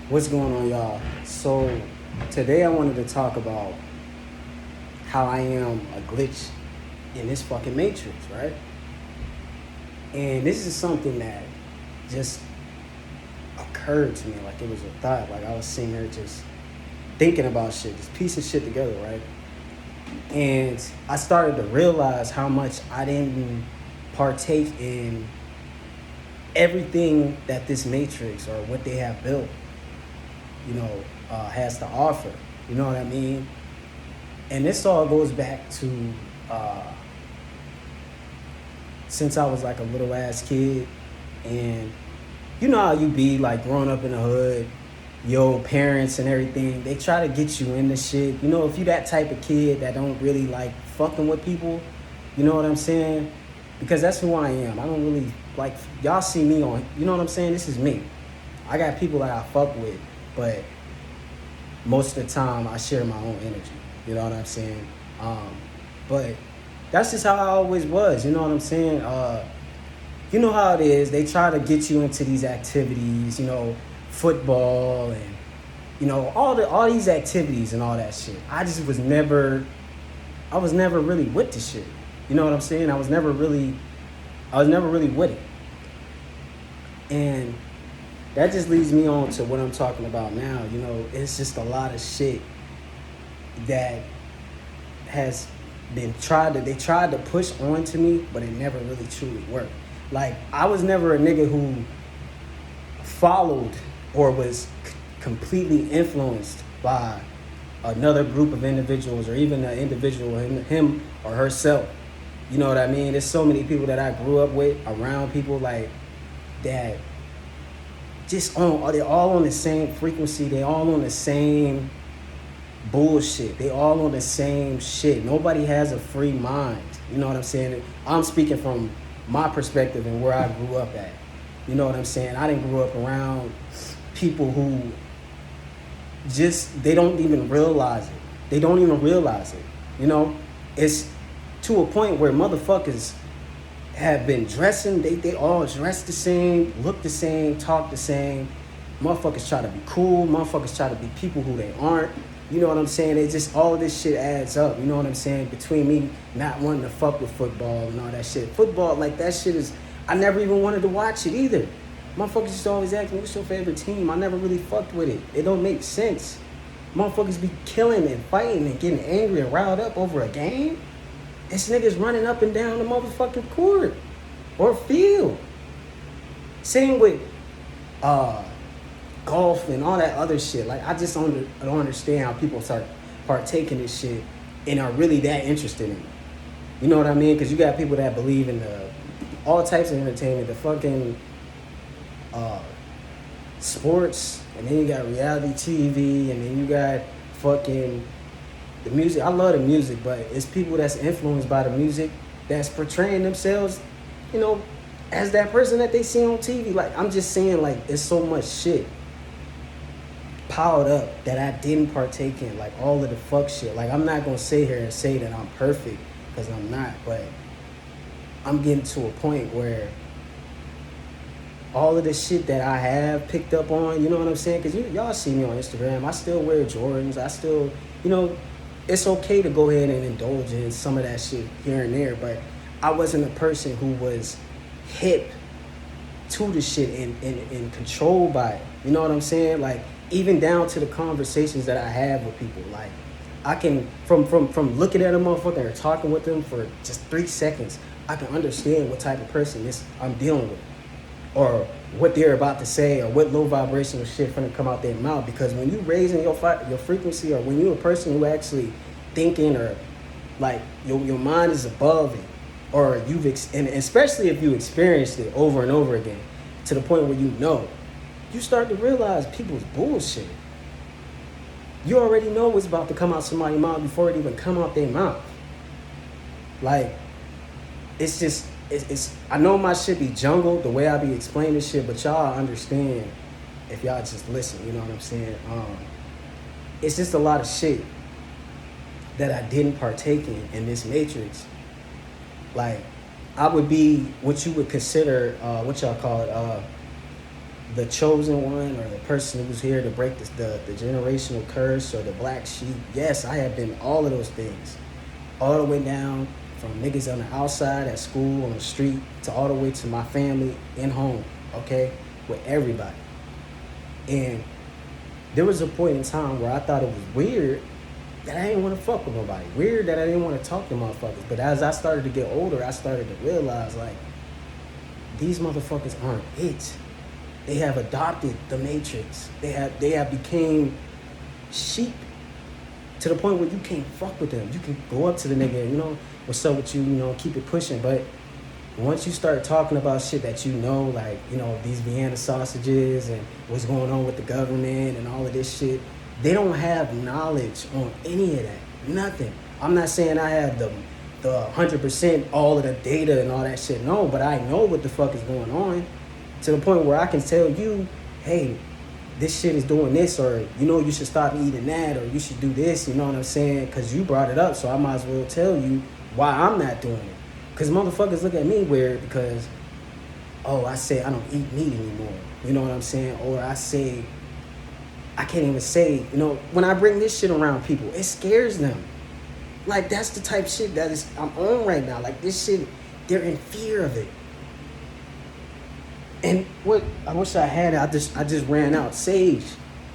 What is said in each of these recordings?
What's going on, y'all? So, today I wanted to talk about how I am a glitch in this fucking matrix, right? And this is something that just occurred to me like it was a thought. Like I was sitting here just thinking about shit, just piecing shit together, right? And I started to realize how much I didn't partake in everything that this matrix or what they have built, has to offer. You know what I mean? And this all goes back to uh, since I was like a little ass kid, and you know how you be like growing up in the hood, your parents and everything, they try to get you into shit. You know, if you that type of kid that don't really like fucking with people, you know what I'm saying? Because that's who I am. I don't really like y'all see me on. You know what I'm saying? This is me. I got people that I fuck with, but most of the time I share my own energy. You know what I'm saying? But that's just how I always was. You know what I'm saying? You know how it is. They try to get you into these activities. Football and all these activities and all that shit. I was never really with the shit. You know what I'm saying? I was never really with it. And that just leads me on to what I'm talking about now. It's just a lot of shit that has they tried to push onto me, but it never really truly worked. Like, I was never a nigga who followed or was completely influenced by another group of individuals or even an individual, him or herself. You know what I mean? There's so many people that I grew up with, around people like that, they're all on the same frequency. They all on the same bullshit. They all on the same shit. Nobody has a free mind. You know what I'm saying? I'm speaking from my perspective and where I grew up at. You know what I'm saying? I didn't grow up around people who they don't even realize it. They don't even realize it. It's to a point where motherfuckers have been dressing, they all dress the same, look the same, talk the same. Motherfuckers try to be cool. Motherfuckers try to be people who they aren't. You know what I'm saying? It just, all of this shit adds up. You know what I'm saying? Between me not wanting to fuck with football and all that shit. Football, like, that shit is, I never even wanted to watch it either. Motherfuckers just always ask me, what's your favorite team? I never really fucked with it. It don't make sense. Motherfuckers be killing and fighting and getting angry and riled up over a game. It's niggas running up and down the motherfucking court or field. Same with golf and all that other shit. Like, I just don't understand how people start partaking in this shit and are really that interested in it. You know what I mean? Because you got people that believe in all types of entertainment, the fucking sports, and then you got reality TV, and then you got fucking the music. I love the music, but it's people that's influenced by the music that's portraying themselves, as that person that they see on TV. Like, I'm just saying, like, it's so much shit piled up that I didn't partake in, like all of the fuck shit. Like, I'm not gonna sit here and say that I'm perfect, because I'm not, but I'm getting to a point where all of the shit that I have picked up on, you know what I'm saying? Because y'all see me on Instagram. I still wear Jordans. I still, it's okay to go ahead and indulge in some of that shit here and there, but I wasn't a person who was hip to the shit and controlled by it. You know what I'm saying? Like, even down to the conversations that I have with people. Like, I can, from looking at a motherfucker and talking with them for just 3 seconds, I can understand what type of person I'm dealing with, or what they're about to say, or what low vibrational shit finna come out their mouth. Because when you raising your frequency, or when you're a person who actually thinking, or like your mind is above it, or and especially if you experienced it over and over again to the point where you start to realize people's bullshit. You already know what's about to come out somebody's mouth before it even come out their mouth. Like, it's just, I know my shit be jungled the way I be explaining shit, but y'all understand if y'all just listen. You know what I'm saying? It's just a lot of shit that I didn't partake in this matrix. Like, I would be what you would consider, what y'all call it, the chosen one or the person who's here to break the generational curse or the black sheep. Yes, I have been all of those things. All the way down from niggas on the outside, at school, on the street, to all the way to my family in home, okay? With everybody. And there was a point in time where I thought it was weird that I didn't want to fuck with nobody. Weird that I didn't want to talk to motherfuckers. But as I started to get older, I started to realize, like, these motherfuckers aren't it. They have adopted the matrix. They have became sheep to the point where you can't fuck with them. You can go up to the nigga and, you know, what's up with you, you know, keep it pushing. But once you start talking about shit that you know, like, you know, these Vienna sausages and what's going on with the government and all of this shit, they don't have knowledge on any of that. Nothing. I'm not saying I have the 100% all of the data and all that shit. No, but I know what the fuck is going on to the point where I can tell you, hey, this shit is doing this, or, you know, you should stop eating that, or you should do this, you know what I'm saying? Because you brought it up, so I might as well tell you why I'm not doing it. Because motherfuckers look at me weird because, oh, I say I don't eat meat anymore. You know what I'm saying? Or I say, I can't even say, you know, when I bring this shit around people, it scares them. Like, that's the type of shit that is I'm on right now. Like, this shit, they're in fear of it. And what I wish I had, I just ran out. Sage.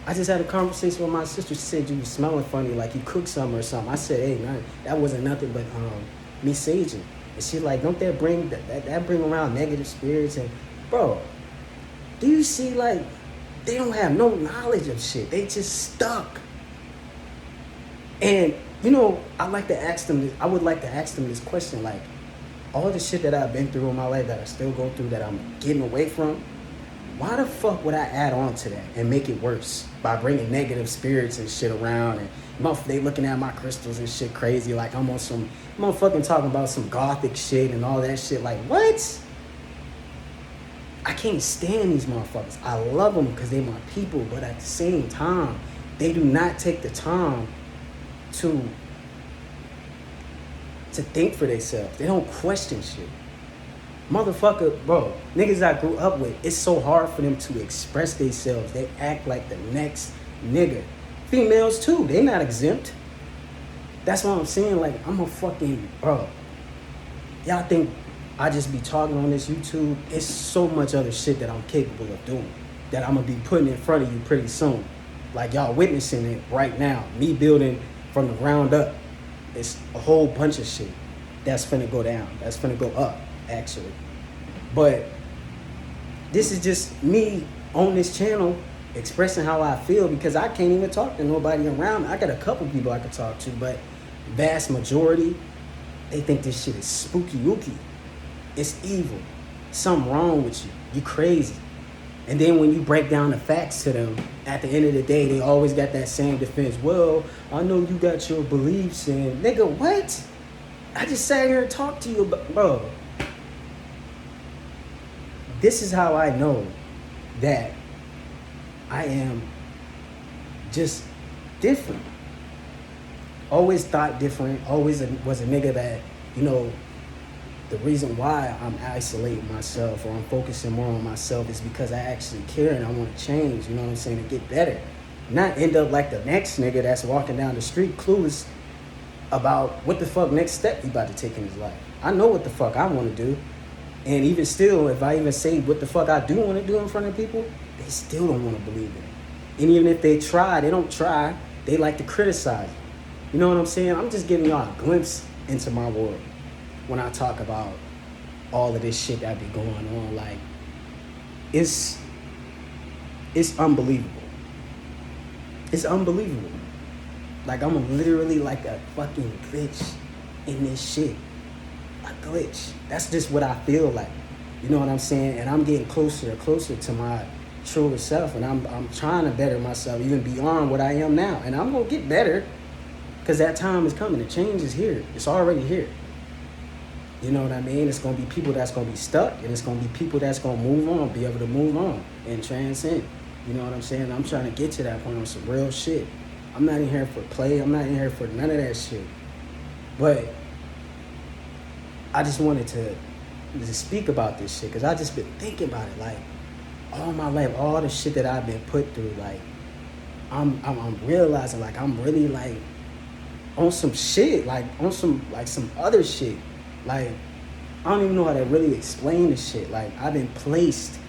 I just had a conversation with my sister. She said you was smelling funny, like you cooked something or something. I said, hey, man, that wasn't nothing but me saging. And she like, don't that bring that bring around negative spirits? And bro, do you see, like, they don't have no knowledge of shit. They just stuck. And you know, I would like to ask them this question, like, all the shit that I've been through in my life, that I still go through, that I'm getting away from, why the fuck would I add on to that and make it worse by bringing negative spirits and shit around? And they looking at my crystals and shit crazy, like I'm fucking talking about some gothic shit and all that shit. Like, what? I can't stand these motherfuckers. I love them because they're my people, but at the same time, they do not take the time to think for themselves. They don't question shit. Motherfucker, bro, niggas I grew up with, it's so hard for them to express themselves. They act like the next nigga. Females too, they not exempt. That's what I'm saying. Like, I'm a fucking, bro. Y'all think I just be talking on this YouTube? It's so much other shit that I'm capable of doing that I'm gonna be putting in front of you pretty soon. Like, y'all witnessing it right now. Me building from the ground up. It's a whole bunch of shit that's finna go down. That's finna go up, actually. But this is just me on this channel expressing how I feel, because I can't even talk to nobody around me. I got a couple people I could talk to, but vast majority, they think this shit is spooky wooky. It's evil. Something wrong with you. You crazy. And then when you break down the facts to them, at the end of the day, they always got that same defense. Well, I know you got your beliefs, and nigga, what? I just sat here and talked to you about, bro. This is how I know that I am just different. Always thought different. Always was a nigga that, you know, the reason why I'm isolating myself or I'm focusing more on myself is because I actually care and I want to change, you know what I'm saying, to get better. Not end up like the next nigga that's walking down the street clueless about what the fuck next step he about to take in his life. I know what the fuck I want to do. And even still, if I even say what the fuck I do want to do in front of people, they still don't want to believe it. And even if they try, they don't try. They like to criticize. You know what I'm saying? I'm just giving y'all a glimpse into my world when I talk about all of this shit that be going on. Like, it's unbelievable. It's unbelievable. Like, I'm literally like a fucking glitch in this shit. A glitch. That's just what I feel like. You know what I'm saying? And I'm getting closer and closer to my truer self. And I'm trying to better myself even beyond what I am now. And I'm going to get better because that time is coming. The change is here. It's already here. You know what I mean? It's going to be people that's going to be stuck. And it's going to be people that's going to move on, be able to move on and transcend. You know what I'm saying? I'm trying to get to that point on some real shit. I'm not in here for play. I'm not in here for none of that shit. But I just wanted to speak about this shit because I just been thinking about it. Like, all my life, all the shit that I've been put through, like I'm realizing like I'm really like on some shit, like on some other shit. Like I don't even know how to really explain this shit. Like I've been placed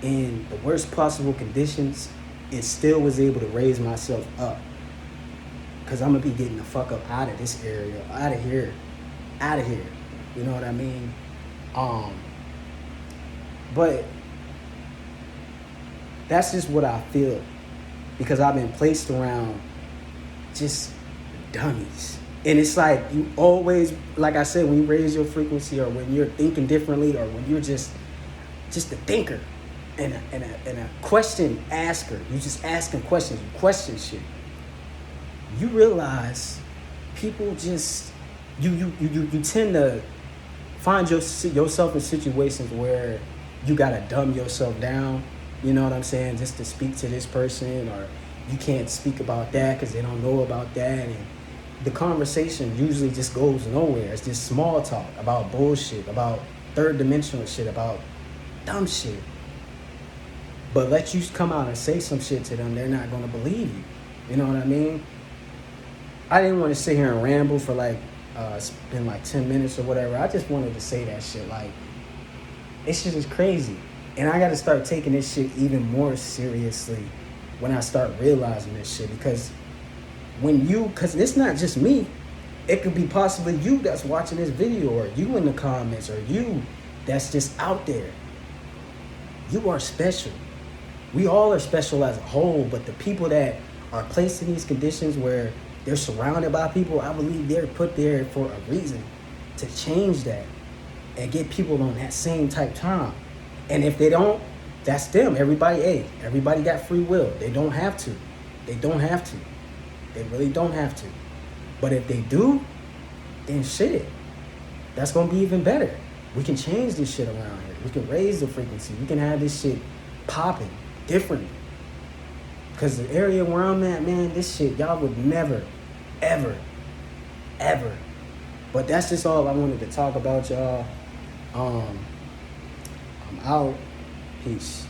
in the worst possible conditions and still was able to raise myself up. Cause I'm gonna be getting the fuck up out of this area, out of here. You know what I mean? But that's just what I feel. Because I've been placed around just dummies. And it's like you always, like I said, when you raise your frequency or when you're thinking differently or when you're just a thinker and a question asker, you just asking questions, you question shit. You realize people just, you tend to find yourself in situations where you gotta dumb yourself down, you know what I'm saying, just to speak to this person, or you can't speak about that because they don't know about that, and the conversation usually just goes nowhere. It's just small talk about bullshit, about third dimensional shit, about dumb shit. But let you come out and say some shit to them, they're not gonna believe you. You know what I mean? I didn't want to sit here and ramble for like spend like 10 minutes or whatever. I just wanted to say that shit. Like, this shit is crazy. And I got to start taking this shit even more seriously when I start realizing this shit. Because because it's not just me. It could be possibly you that's watching this video, or you in the comments, or you that's just out there. You are special. We all are special as a whole, but the people that are placed in these conditions where they're surrounded by people, I believe they're put there for a reason, to change that and get people on that same type time. And if they don't, that's them. Everybody got free will. They don't have to. They really don't have to. But if they do, then shit, that's gonna be even better. We can change this shit around here. We can raise the frequency. We can have this shit popping differently. Because the area where I'm at, man, this shit, y'all would never, ever. But that's just all I wanted to talk about, y'all. I'm out. Peace.